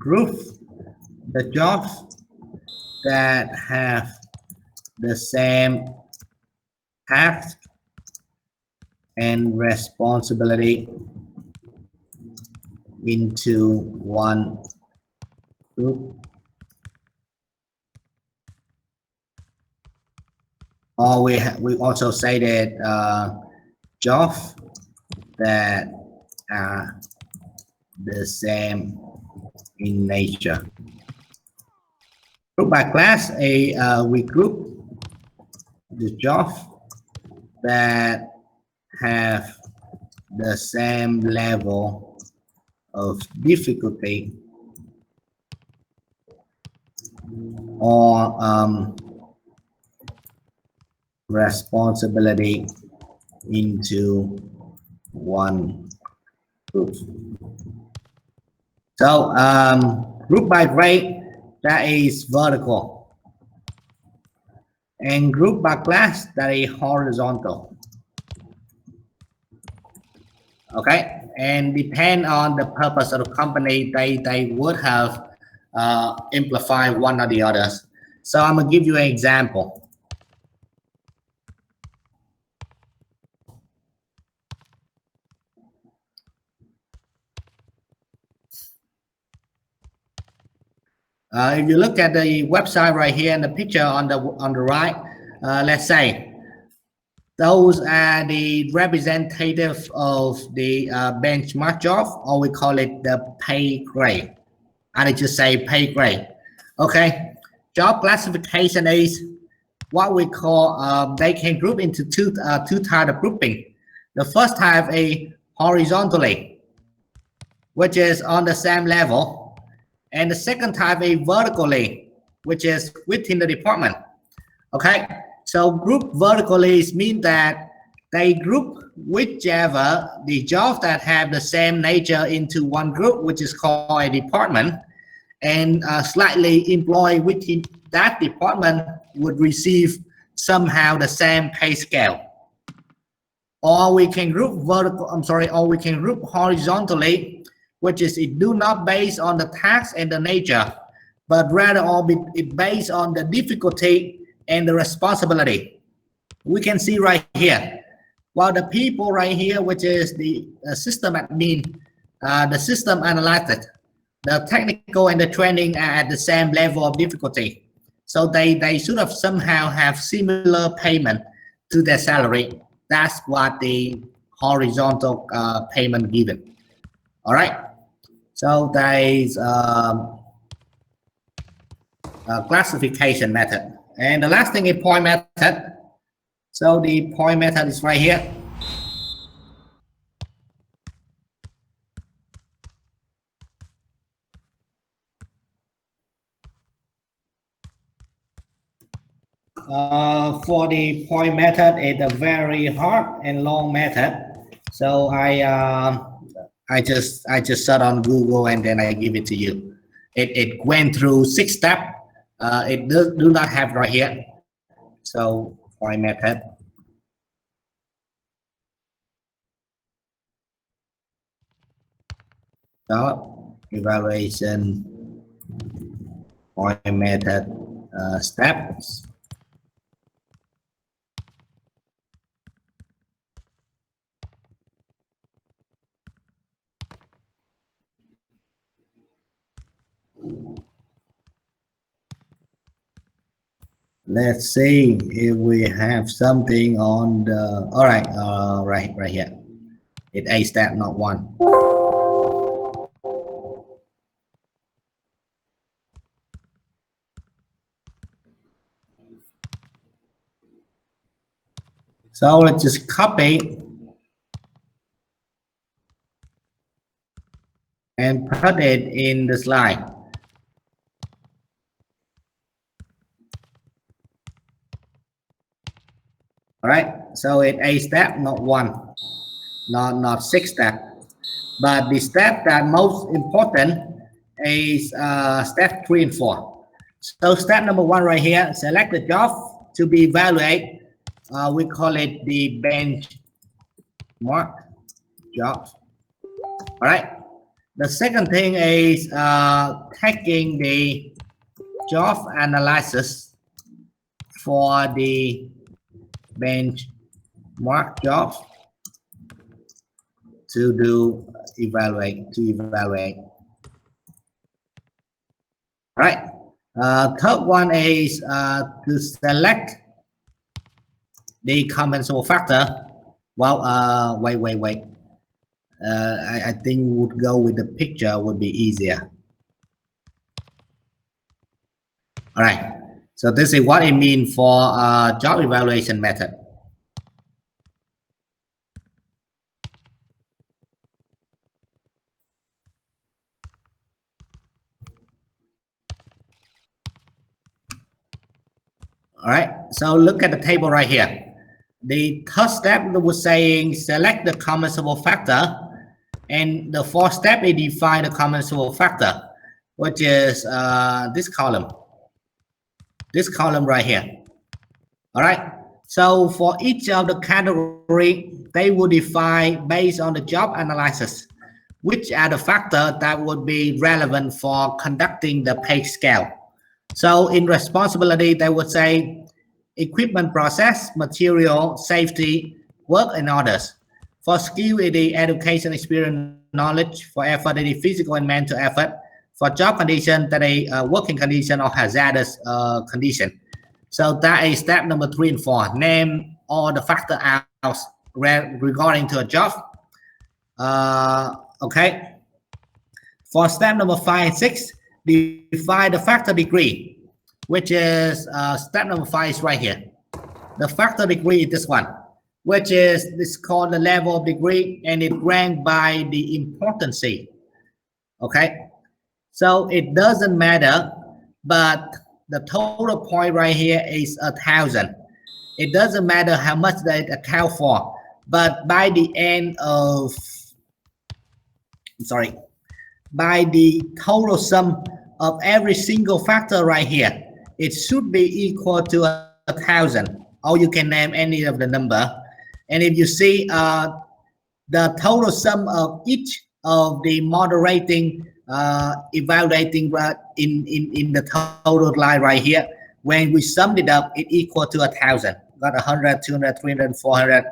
group the jobs that have the same task and responsibility into one group. Or we also say that jobs that are the same in nature. Group by class, we group the jobs that have the same level of difficulty or responsibility into one group. So group by grade, that is vertical, and group by class, that is horizontal. Okay, and depend on the purpose of the company, they would have amplified one or the others. So I'm gonna give you an example. If you look at the website right here and the picture on the right, let's say those are the representative of the benchmark job, or we call it the pay grade. I need to say pay grade. Okay, job classification is what we call, they can group into two types of grouping. The first type is horizontally, which is on the same level. And the second type is vertically, which is within the department. Okay, so group vertically means that they group whichever the jobs that have the same nature into one group, which is called a department, and slightly employed within that department would receive somehow the same pay scale. Or we can group or we can group horizontally, which is it do not based on the task and the nature, but rather it based on the difficulty and the responsibility. We can see right here, while the people right here, which is the system admin, the system analyst, the technical and the training are at the same level of difficulty. So they should have somehow have similar payment to their salary. That's what the horizontal payment given. All right. So there is classification method. And the last thing is point method. So the point method is right here. For the point method, it's a very hard and long method. So I just search on Google and then I give it to you. It went through 6 steps. It do not have right here. So point method. So evaluation point method steps. Let's see if we have something on the, all right, right here. It's a step, not 1. So let's just copy and put it in the slide. All right, so it's a step, not 1, not 6 steps. But the step that most important is step 3 and 4. So step number 1 right here, select the job to be evaluated. We call it the benchmark job. All right. The second thing is taking the job analysis for the benchmark jobs to do evaluate. Right. Third one is to select the compensable factor. Well, wait. I think would go with the picture would be easier. All right. So this is what it means for job evaluation method. All right. So look at the table right here. The third step was saying select the compensable factor, and the fourth step is define the compensable factor, which is this column right here. All right. So for each of the category, they will define based on the job analysis, which are the factors that would be relevant for conducting the pay scale. So in responsibility, they would say equipment process, material, safety, work, and others. For skill, it is education, experience, knowledge. For effort, it is physical and mental effort. For job condition, that is working condition or hazardous condition. So that is step number 3 and 4. Name all the factors out regarding to a job. Okay. For step number 5 and 6, define the factor degree, which is step number 5 is right here. The factor degree is this one, which is called the level of degree, and it ranked by the importance. Okay. So it doesn't matter, but the total point right here is 1,000. It doesn't matter how much they account for, but by the end of, by the total sum of every single factor right here, it should be equal to 1,000, or you can name any of the number. And if you see the total sum of each of the moderating evaluating in the total line right here, when we summed it up, it equal to 1,000. Got 100, 200, 300, 400,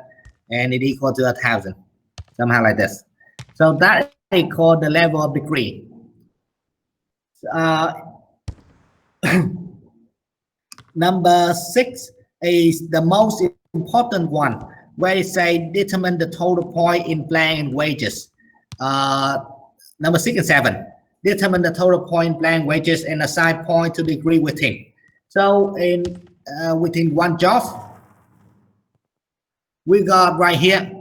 and it equal to 1,000, somehow like this. So that is called the level of degree. Number 6 is the most important one, where it say determine the total point in blank and wages. Number 6 and 7, determine the total point blank wages and assign point to degree within. So in within one job, we got right here,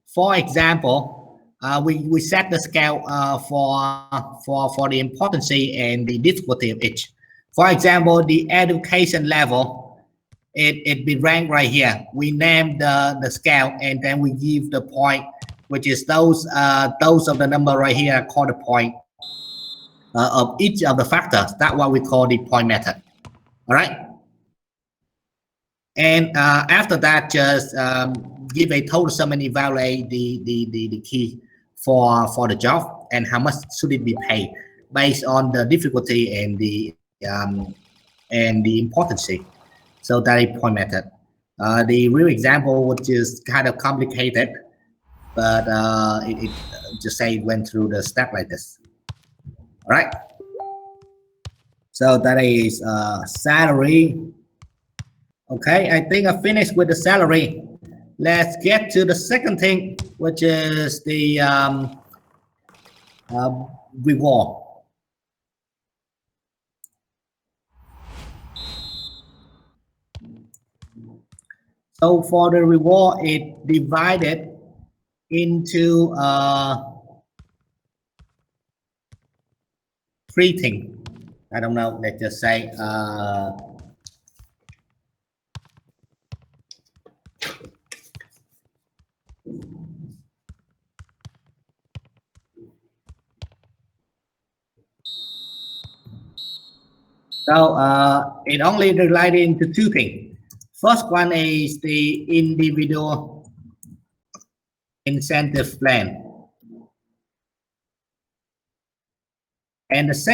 for example, we set the scale for the importance and the difficulty of each. For example, the education level, it be ranked right here. We name the scale, and then we give the point, which is those of the number right here are called the point of each of the factors. That's what we call the point method. All right. And after that, just give a total sum and evaluate the key for the job and how much should it be paid based on the difficulty and the importance. So that is point method. The real example, which is kind of complicated, but it just say it went through the step like this. All right. So that is salary. Okay, I think I finished with the salary. Let's get to the second thing, which is the reward. So for the reward, it divided into 3 things. I don't know, let's just say so it only divided into 2 things. First one is the individual incentive plan. And the second